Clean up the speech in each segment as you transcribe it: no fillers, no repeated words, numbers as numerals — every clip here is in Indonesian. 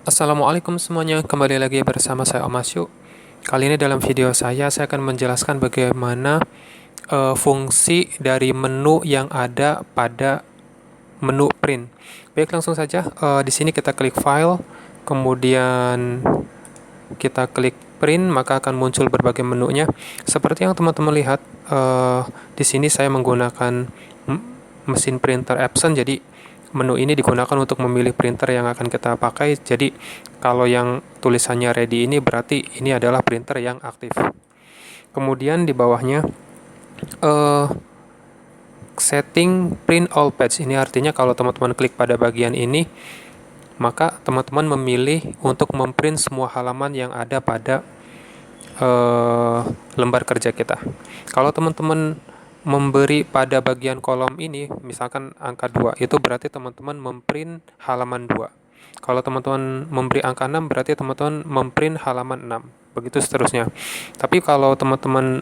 Assalamualaikum semuanya, kembali lagi bersama saya Om Asyu. Kali ini dalam video saya akan menjelaskan bagaimana fungsi dari menu yang ada pada menu print. Baik, langsung saja. Di sini kita klik file, kemudian kita klik print, maka akan muncul berbagai menunya. Seperti yang teman-teman lihat, di sini saya menggunakan mesin printer Epson, jadi menu ini digunakan untuk memilih printer yang akan kita pakai. Jadi kalau yang tulisannya ready ini berarti ini adalah printer yang aktif. Kemudian di bawahnya setting print all page. Ini artinya kalau teman-teman klik pada bagian ini, maka teman-teman memilih untuk memprint semua halaman yang ada pada lembar kerja kita. Kalau teman-teman memberi pada bagian kolom ini, misalkan angka 2, itu berarti teman-teman memprint halaman 2. Kalau teman-teman memberi angka 6, berarti teman-teman memprint halaman 6. Begitu seterusnya. Tapi kalau teman-teman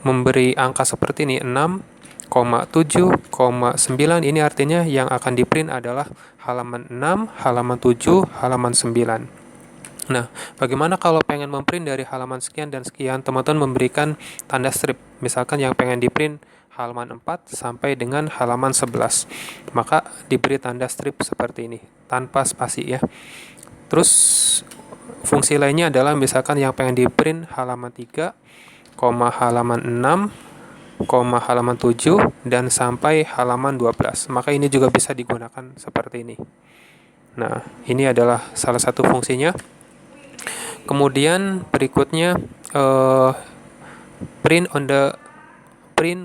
memberi angka seperti ini, 6,7,9, ini artinya yang akan diprint adalah halaman 6, halaman 7, halaman 9. Nah, bagaimana kalau pengen memprint dari halaman sekian dan sekian, teman-teman memberikan tanda strip. Misalkan yang pengen diprint halaman 4 sampai dengan halaman 11. Maka diberi tanda strip seperti ini, tanpa spasi ya. Terus fungsi lainnya adalah misalkan yang pengen diprint halaman 3, halaman 6, halaman 7, dan sampai halaman 12. Maka ini juga bisa digunakan seperti ini. Nah, ini adalah salah satu fungsinya. Kemudian berikutnya print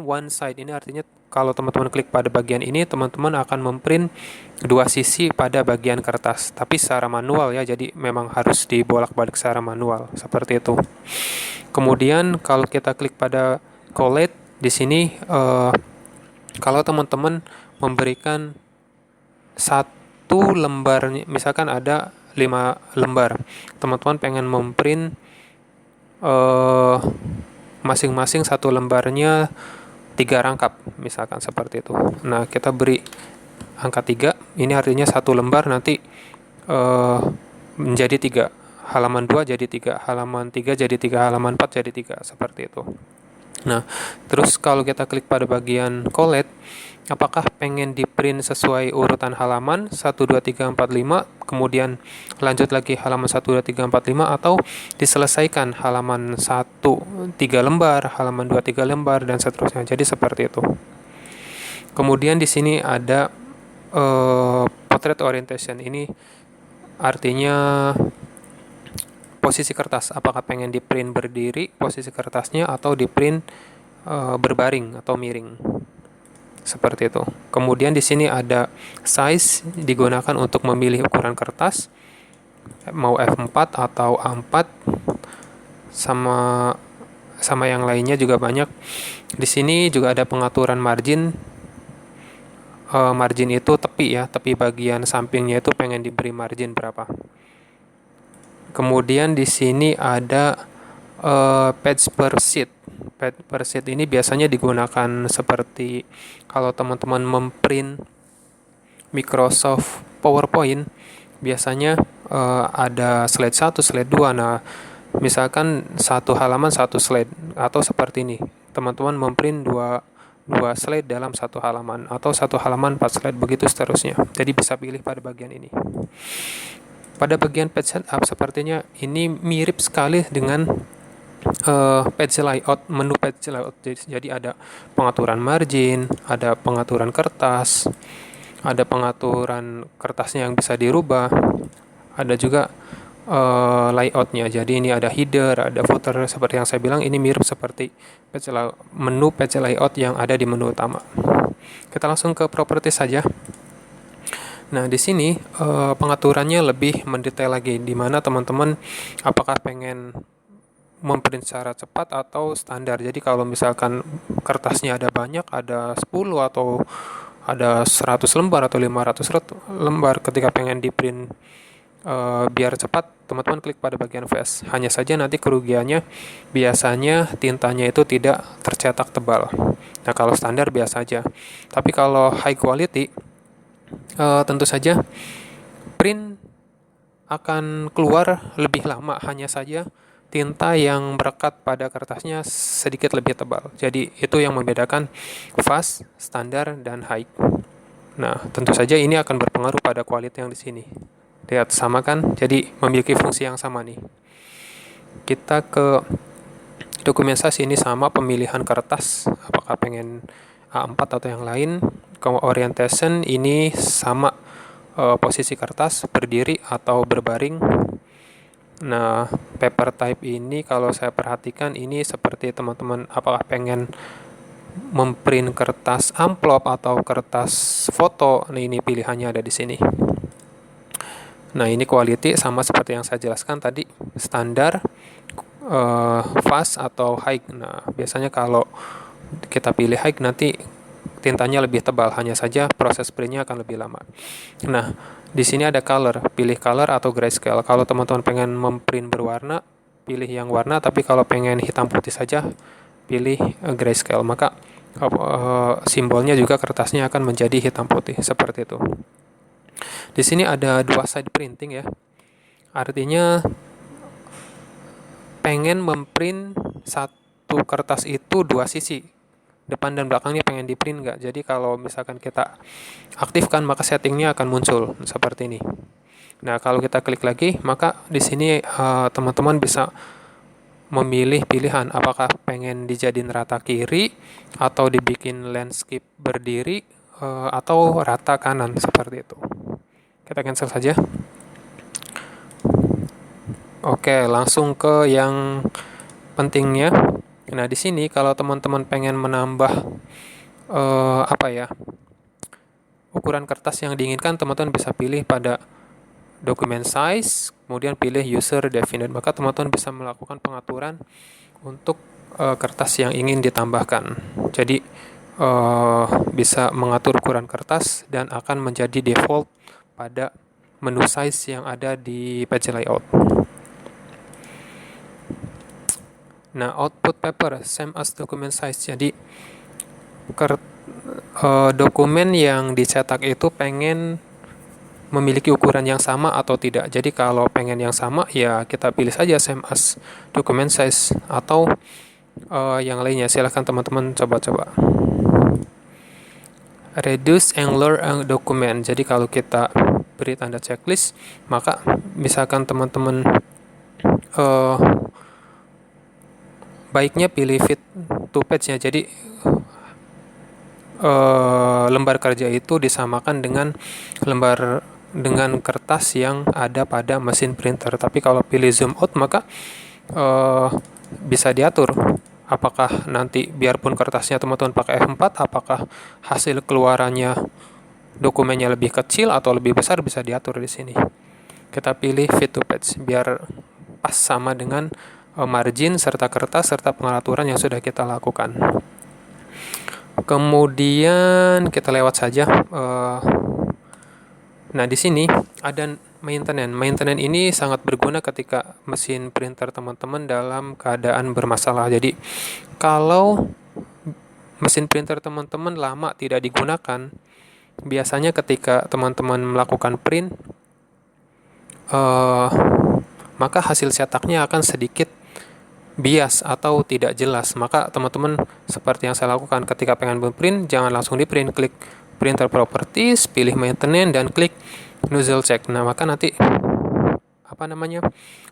one side. Ini artinya kalau teman-teman klik pada bagian ini, teman-teman akan memprint dua sisi pada bagian kertas, tapi secara manual ya, jadi memang harus dibolak-balik secara manual seperti itu. Kemudian kalau kita klik pada collate di sini, kalau teman-teman memberikan satu lembar, misalkan ada 5 lembar, teman-teman pengen memprint masing-masing satu lembarnya 3 rangkap, misalkan seperti itu. Nah, kita beri angka 3, ini artinya satu lembar nanti menjadi 3, halaman 2 jadi 3, halaman 3 jadi 3, halaman 4 jadi 3, seperti itu. Nah, terus kalau kita klik pada bagian collate, apakah pengen di print sesuai urutan halaman 1, 2, 3, 4, 5, kemudian lanjut lagi halaman 1, 2, 3, 4, 5, atau diselesaikan halaman 1 3 lembar, halaman 2 3 lembar, dan seterusnya. Jadi seperti itu. Kemudian di sini ada portrait orientation. Ini artinya posisi kertas, apakah pengen di print berdiri posisi kertasnya atau di print berbaring atau miring, seperti itu. Kemudian di sini ada size, digunakan untuk memilih ukuran kertas, mau F4 atau A4, sama yang lainnya juga banyak. Di sini juga ada pengaturan margin. Margin itu tepi ya, tepi bagian sampingnya itu pengen diberi margin berapa. Kemudian di sini ada page per sheet. Page per sheet ini biasanya digunakan seperti kalau teman-teman memprint Microsoft PowerPoint, biasanya ada slide 1, slide 2. Nah, misalkan satu halaman satu slide, atau seperti ini, teman-teman memprint dua slide dalam satu halaman, atau satu halaman 4 slide, begitu seterusnya. Jadi bisa pilih pada bagian ini. Pada bagian page setup, sepertinya ini mirip sekali dengan page layout, menu page layout. Jadi ada pengaturan margin, ada pengaturan kertas, ada pengaturan kertasnya yang bisa dirubah, ada juga layoutnya. Jadi ini ada header, ada footer. Seperti yang saya bilang, ini mirip seperti menu page layout yang ada di menu utama. Kita langsung ke properties saja. Nah, di sini pengaturannya lebih mendetail lagi, di mana teman-teman apakah pengen memprint secara cepat atau standar. Jadi kalau misalkan kertasnya ada banyak, ada 10 atau ada 100 lembar atau 500 lembar, ketika pengen di print biar cepat, teman-teman klik pada bagian fast. Hanya saja nanti kerugiannya biasanya tintanya itu tidak tercetak tebal. Nah, kalau standar biasa aja. Tapi kalau high quality, tentu saja print akan keluar lebih lama, hanya saja tinta yang merekat pada kertasnya sedikit lebih tebal. Jadi itu yang membedakan fast, standar, dan high. Nah, tentu saja ini akan berpengaruh pada kualitas yang di sini. Lihat, sama kan? Jadi memiliki fungsi yang sama nih. Kita ke dokumentasi, ini sama pemilihan kertas, apakah pengen A4 atau yang lain. Orientation ini sama, posisi kertas, berdiri atau berbaring. Nah, paper type ini kalau saya perhatikan ini seperti teman-teman apakah pengen memprint kertas amplop atau kertas foto. Nah, ini pilihannya ada di sini. Nah, ini quality sama seperti yang saya jelaskan tadi, standar, fast atau high. Nah, biasanya kalau kita pilih high nanti tintanya lebih tebal, hanya saja proses printnya akan lebih lama. Nah, di sini ada color, pilih color atau grayscale. Kalau teman-teman pengen memprint berwarna, pilih yang warna, tapi kalau pengen hitam putih saja, pilih grayscale. Maka simbolnya juga kertasnya akan menjadi hitam putih, seperti itu. Di sini ada 2 side printing ya. Artinya pengen memprint satu kertas itu 2 sisi, depan dan belakangnya pengen di print nggak. Jadi kalau misalkan kita aktifkan maka settingnya akan muncul seperti ini. Nah, kalau kita klik lagi maka di sini teman-teman bisa memilih pilihan apakah pengen dijadiin rata kiri atau dibikin landscape berdiri, atau rata kanan, seperti itu. Kita cancel saja. Oke, langsung ke yang pentingnya. Nah, di sini kalau teman-teman pengen menambah ukuran kertas yang diinginkan, teman-teman bisa pilih pada document size, kemudian pilih user definite. Maka teman-teman bisa melakukan pengaturan untuk kertas yang ingin ditambahkan. Jadi bisa mengatur ukuran kertas dan akan menjadi default pada menu size yang ada di page layout. Nah, output paper same as document size. Jadi dokumen yang dicetak itu pengen memiliki ukuran yang sama atau tidak. Jadi kalau pengen yang sama ya kita pilih saja same as document size, atau yang lainnya silahkan teman-teman coba-coba. Reduce angular document. Jadi kalau kita beri tanda checklist, maka misalkan teman-teman baiknya pilih fit to page-nya. Jadi lembar kerja itu disamakan dengan kertas yang ada pada mesin printer. Tapi kalau pilih zoom out maka bisa diatur apakah nanti biarpun kertasnya teman-teman pakai F4, apakah hasil keluarannya dokumennya lebih kecil atau lebih besar, bisa diatur di sini. Kita pilih fit to page biar pas sama dengan margin serta kertas serta pengaturan yang sudah kita lakukan. Kemudian kita lewat saja. Nah, di sini ada maintenance. Maintenance ini sangat berguna ketika mesin printer teman-teman dalam keadaan bermasalah. Jadi, kalau mesin printer teman-teman lama tidak digunakan, biasanya ketika teman-teman melakukan print, maka hasil cetaknya akan sedikit bias atau tidak jelas. Maka teman-teman seperti yang saya lakukan ketika pengen print, jangan langsung di print, klik printer properties, pilih maintenance dan klik nozzle check. Nah, maka nanti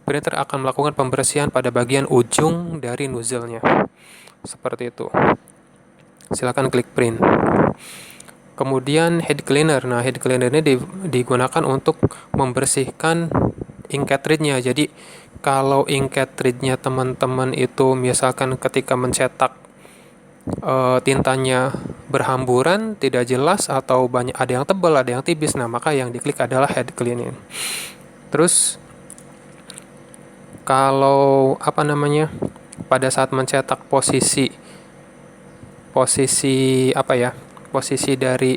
printer akan melakukan pembersihan pada bagian ujung dari nozzle-nya. Seperti itu. Silakan klik print. Kemudian head cleaner. Nah, head cleaner ini digunakan untuk membersihkan ink cartridge-nya. Jadi kalau ink cartridge-nya teman-teman itu misalkan ketika mencetak tintanya berhamburan, tidak jelas, atau banyak, ada yang tebal, ada yang tipis, nah maka yang diklik adalah head cleaning. Terus kalau pada saat mencetak posisi dari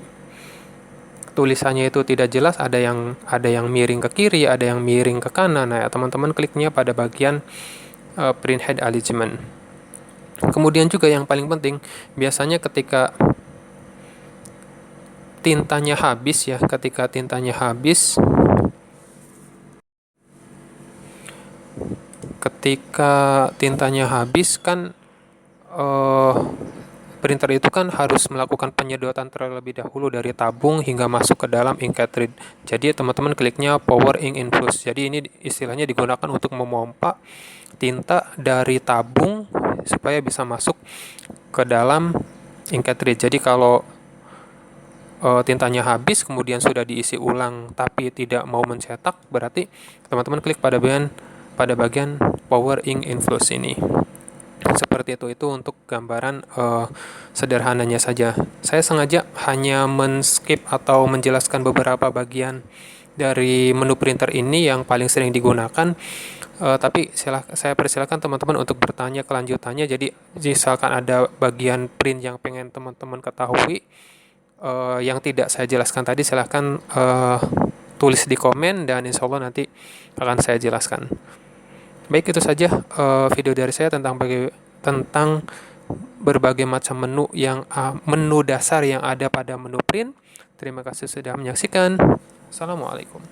tulisannya itu tidak jelas, ada yang miring ke kiri, ada yang miring ke kanan. Nah, teman-teman kliknya pada bagian print head alignment. Kemudian juga yang paling penting, biasanya ketika tintanya habis, ketika tintanya habis kan eh, printer itu kan harus melakukan penyedotan terlebih dahulu dari tabung hingga masuk ke dalam ink cartridge. Jadi teman-teman kliknya power ink infuse. Jadi ini istilahnya digunakan untuk memompa tinta dari tabung supaya bisa masuk ke dalam ink cartridge. Jadi kalau tintanya habis kemudian sudah diisi ulang tapi tidak mau mencetak, berarti teman-teman klik pada bagian power ink infuse ini. Seperti itu untuk gambaran sederhananya saja. Saya sengaja hanya men-skip atau menjelaskan beberapa bagian dari menu printer ini yang paling sering digunakan. Tapi saya persilakan teman-teman untuk bertanya kelanjutannya. Jadi misalkan ada bagian print yang pengen teman-teman ketahui yang tidak saya jelaskan tadi, silahkan tulis di komen dan insya Allah nanti akan saya jelaskan. Baik, itu saja video dari saya tentang berbagai macam menu dasar yang ada pada menu print. Terima kasih sudah menyaksikan. Assalamualaikum.